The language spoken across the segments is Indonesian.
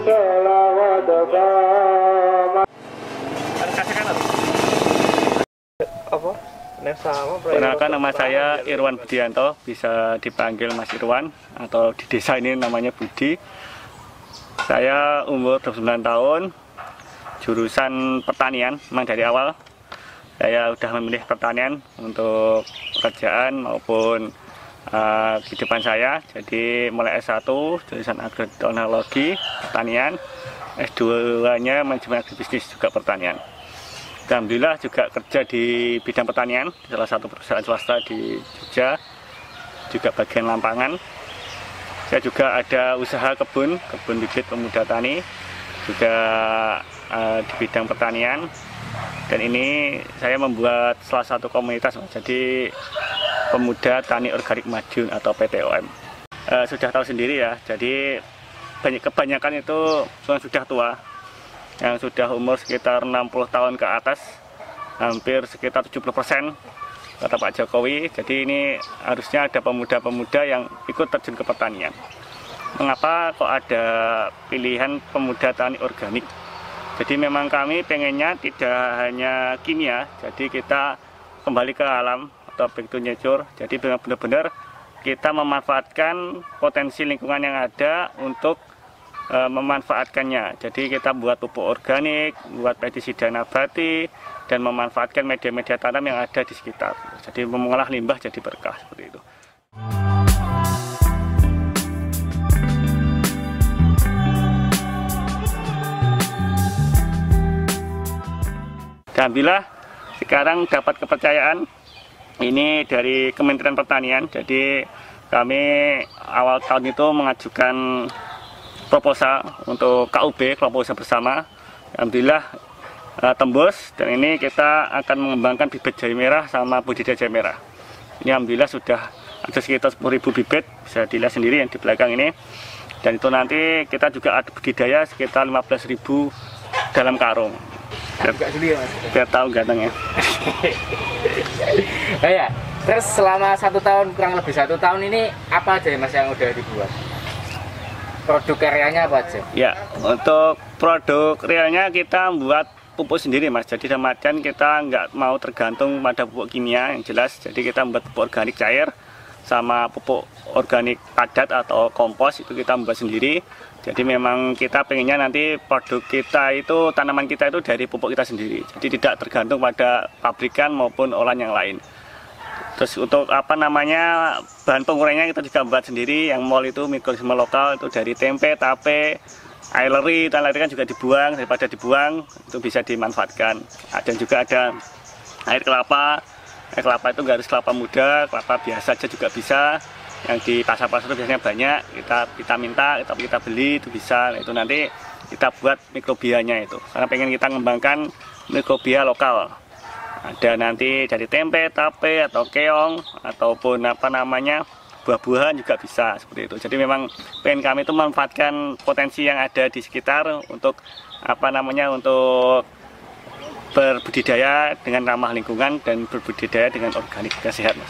Apa? Perkenalkan, nama saya Irwan Budianto, bisa dipanggil Mas Irwan, atau di desa ini namanya Budi. Saya umur 29 tahun, jurusan pertanian. Memang dari awal saya sudah memilih pertanian untuk pekerjaan maupun kehidupan saya. Jadi mulai S1 jurusan agroteknologi pertanian, S2-nya manajemen agribisnis juga pertanian. Alhamdulillah juga kerja di bidang pertanian di salah satu perusahaan swasta di Jogja, juga bagian lapangan. Saya juga ada usaha kebun bibit pemuda tani, juga di bidang pertanian. Dan ini saya membuat salah satu komunitas, jadi Pemuda Tani Organik Madiun atau PTOM. Sudah tahu sendiri ya, jadi kebanyakan itu sudah tua, yang sudah umur sekitar 60 tahun ke atas, hampir sekitar 70% kata Pak Jokowi. Jadi ini harusnya ada pemuda-pemuda yang ikut terjun ke pertanian. Mengapa kok ada pilihan pemuda tani organik? Jadi memang kami pengennya tidak hanya kimia, jadi kita kembali ke alam atau back to nature. Jadi benar-benar kita memanfaatkan potensi lingkungan yang ada untuk memanfaatkannya. Jadi kita buat pupuk organik, buat pestisida nabati, dan memanfaatkan media-media tanam yang ada di sekitar. Jadi mengolah limbah jadi berkah seperti itu. Alhamdulillah sekarang dapat kepercayaan ini dari Kementerian Pertanian. Jadi kami awal tahun itu mengajukan proposal untuk KUB, kelompok usaha bersama. Alhamdulillah tembus, dan ini kita akan mengembangkan bibit jahe merah sama budidaya jahe merah. Ini alhamdulillah sudah ada sekitar 10.000 bibit, bisa dilihat sendiri yang di belakang ini. Dan itu nanti kita juga ada budidaya sekitar 15.000 dalam karung. Biar tahu gantengnya. Ya, terus selama 1 tahun, kurang lebih 1 tahun ini apa aja Mas yang udah dibuat? Produk karyanya apa aja? Ya, untuk produk realnya kita buat pupuk sendiri Mas. Jadi dalam artian kita nggak mau tergantung pada pupuk kimia yang jelas. Jadi kita membuat pupuk organik cair sama pupuk organik padat atau kompos itu kita membuat sendiri. Jadi memang kita pengennya nanti produk kita itu, tanaman kita itu dari pupuk kita sendiri. Jadi tidak tergantung pada pabrikan maupun olahan yang lain. Terus untuk bahan penguraiannya kita juga buat sendiri. Yang mol itu mikroorganisme lokal itu dari tempe, tape, aileri, kan juga dibuang. Daripada dibuang itu bisa dimanfaatkan. Dan juga ada air kelapa. Air kelapa itu nggak harus kelapa muda, kelapa biasa aja juga bisa. Yang di pasar-pasar itu biasanya banyak. Kita minta, kita beli itu bisa. Nah, itu nanti kita buat mikrobianya itu. Karena pengen kita mengembangkan mikrobia lokal. Ada nanti dari tempe, tape, atau keong, ataupun buah-buahan juga bisa seperti itu. Jadi memang pengen kami itu memanfaatkan potensi yang ada di sekitar untuk untuk berbudidaya dengan ramah lingkungan dan berbudidaya dengan organik dan sehat, Mas.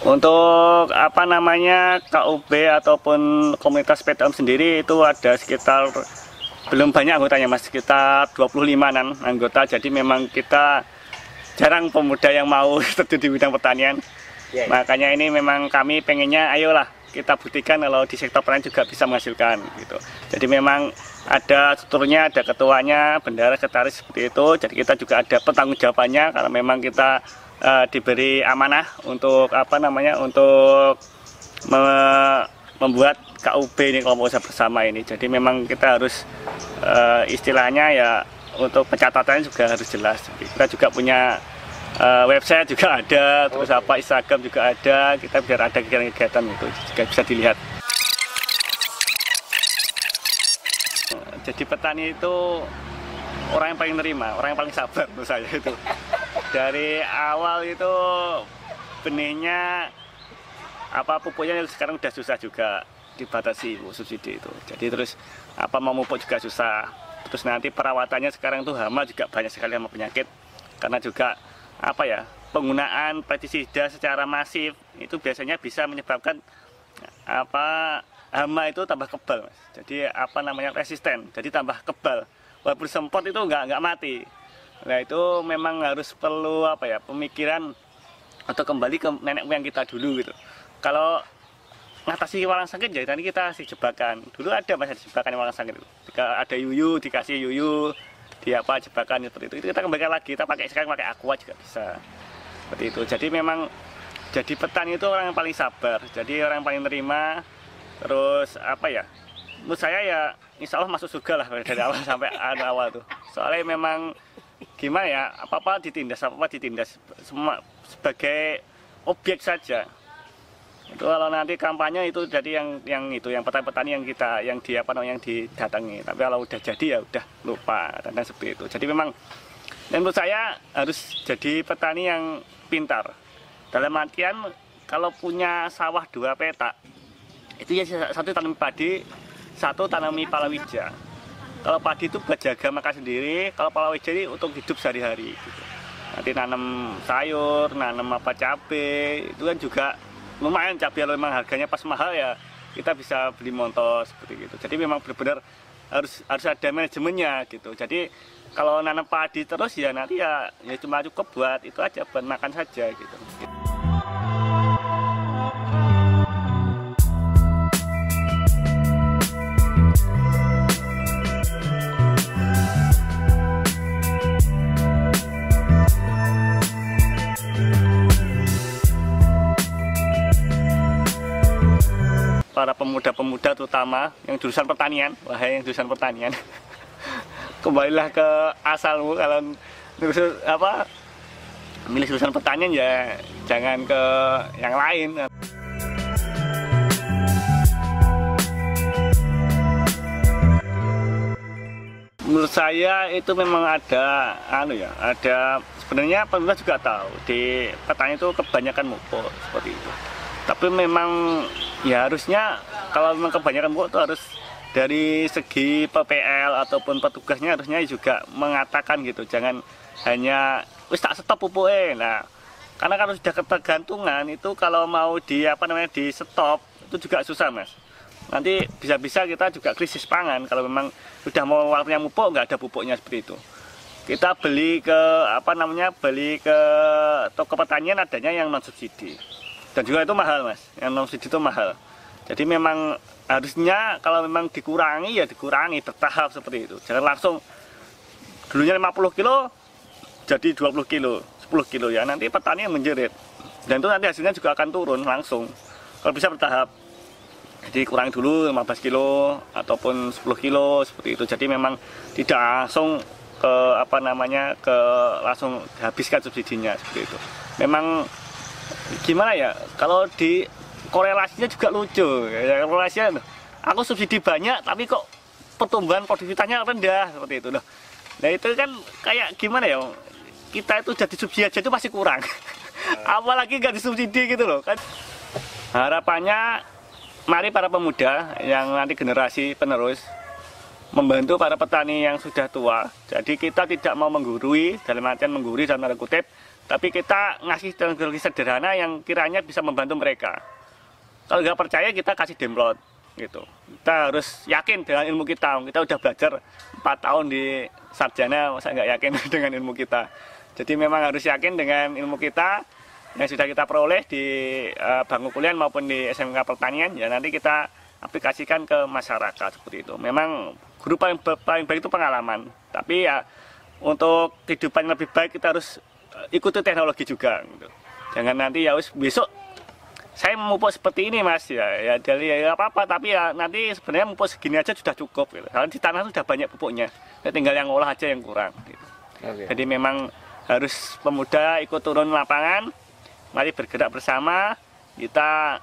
Untuk KUB ataupun komunitas PTOM sendiri itu ada sekitar, belum banyak anggotanya Mas, sekitar 25-an anggota. Jadi memang kita jarang pemuda yang mau terjun di bidang pertanian. Makanya ini memang kami pengennya ayolah kita buktikan kalau di sektor pertanian juga bisa menghasilkan gitu. Jadi memang ada strukturnya, ada ketuanya, bendahara, sekretaris seperti itu. Jadi kita juga ada pertanggungjawabannya karena memang kita diberi amanah untuk untuk membuat KUB ini, kelompok usaha bersama ini. Jadi memang kita harus istilahnya ya, untuk pencatatannya juga harus jelas. Kita juga punya website juga ada, terus Instagram juga ada. Kita biar ada kegiatan-kegiatan itu juga bisa dilihat. Jadi petani itu orang yang paling nerima, orang yang paling sabar menurut saya itu. Dari awal itu benihnya pupuknya sekarang udah susah juga, dibatasi subsidi itu. Jadi terus mau pupuk juga susah. Terus nanti perawatannya sekarang tuh hama juga banyak sekali, hama penyakit. Karena juga penggunaan pestisida secara masif itu biasanya bisa menyebabkan hama itu tambah kebal, Mas. Jadi apa namanya resisten, jadi tambah kebal. Walaupun semprot itu nggak mati. Nah itu memang harus perlu apa ya, pemikiran atau kembali ke nenek moyang kita dulu gitu. Kalau ngatasi walang sangkit ya tadi kita kasih jebakan. Dulu ada Mas jebakan walang sangkit itu. Jika ada yuyu dikasih yuyu, di apa jebakan seperti itu kita kembalikan lagi. Kita pakai sekarang pakai aqua juga bisa. Seperti itu. Jadi memang jadi petani itu orang yang paling sabar. Jadi orang yang paling terima. Terus apa ya? Menurut saya ya insya Allah masuk surga lah dari awal sampai awal tuh. Soalnya memang gimana ya, apa-apa ditindas semua sebagai objek saja. Itu kalau nanti kampanye itu jadi yang petani-petani yang didatangi. Tapi kalau udah jadi ya udah lupa dan seperti itu. Jadi memang dan menurut saya harus jadi petani yang pintar. Dalam artian kalau punya sawah 2 petak itu ya satu tanami padi, satu tanami palawija. Kalau padi itu buat jaga makan sendiri, kalau palawija ini untuk hidup sehari-hari. Gitu. Nanti nanam sayur, nanam apa cabai, itu kan juga lumayan cabai. Kalau memang harganya pas mahal ya kita bisa beli montos seperti itu. Jadi memang benar-benar harus ada manajemennya gitu. Jadi kalau nanam padi terus ya nanti ya cuma cukup buat itu aja, buat makan saja gitu. Para pemuda-pemuda terutama yang jurusan pertanian, wahai yang jurusan pertanian, kembalilah ke asalmu. Kalau milih jurusan pertanian ya jangan ke yang lain. Menurut saya itu memang ada sebenarnya pemerintah juga tahu di petani itu kebanyakan mupuk seperti itu. Tapi memang ya harusnya kalau memang kebanyakan pupuk itu harus dari segi PPL ataupun petugasnya harusnya juga mengatakan gitu, jangan hanya wis tak stop pupuknya. Nah, karena kalau sudah ketergantungan itu kalau mau di stop itu juga susah Mas. Nanti bisa-bisa kita juga krisis pangan kalau memang sudah mau waktunya pupuk nggak ada pupuknya seperti itu. Kita beli ke toko pertanian adanya yang non subsidi. Dan juga itu mahal Mas, yang non subsidi itu mahal. Jadi memang harusnya kalau memang dikurangi ya dikurangi bertahap seperti itu. Jangan langsung dulunya 50 kilo jadi 20 kilo, 10 kilo ya nanti petani yang menjerit. Dan itu nanti hasilnya juga akan turun langsung. Kalau bisa bertahap. Jadi kurangi dulu 15 kilo ataupun 10 kilo seperti itu. Jadi memang tidak langsung langsung habiskan subsidinya seperti itu. Memang gimana ya, kalau di korelasinya juga lucu ya, korelasinya aku subsidi banyak tapi kok pertumbuhan produktivitasnya rendah seperti itu loh. Nah itu kan kayak gimana ya, kita itu jadi subsidi aja itu masih kurang apalagi nggak disubsidi gitu loh kan. Harapannya mari para pemuda yang nanti generasi penerus membantu para petani yang sudah tua. Jadi kita tidak mau menggurui, dalam artian menggurui dalam tanda kutip, tapi kita ngasih teknologi sederhana yang kiranya bisa membantu mereka. Kalau nggak percaya kita kasih demplot gitu. Kita harus yakin dengan ilmu kita. Kita udah belajar 4 tahun di sarjana, masa nggak yakin dengan ilmu kita. Jadi memang harus yakin dengan ilmu kita yang sudah kita peroleh di bangku kuliah maupun di SMK Pertanian. Ya nanti kita aplikasikan ke masyarakat seperti itu. Memang guru paling baik itu pengalaman. Tapi ya untuk kehidupan yang lebih baik kita harus ikuti teknologi juga gitu. Jangan nanti ya besok saya memupuk seperti ini Mas ya jadi ya apa-apa, tapi ya nanti sebenarnya memupuk segini aja sudah cukup gitu. Karena di tanah sudah banyak pupuknya, tinggal yang olah aja yang kurang gitu. Okay. Jadi memang harus pemuda ikut turun lapangan, mari bergerak bersama, kita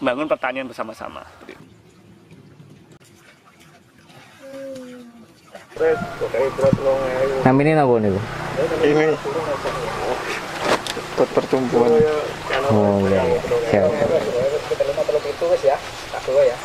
bangun pertanian bersama-sama. Namanya apa nih Bu? Ini buat pertumbuhan. Oh iya. Siap. Itu ya, tak ya.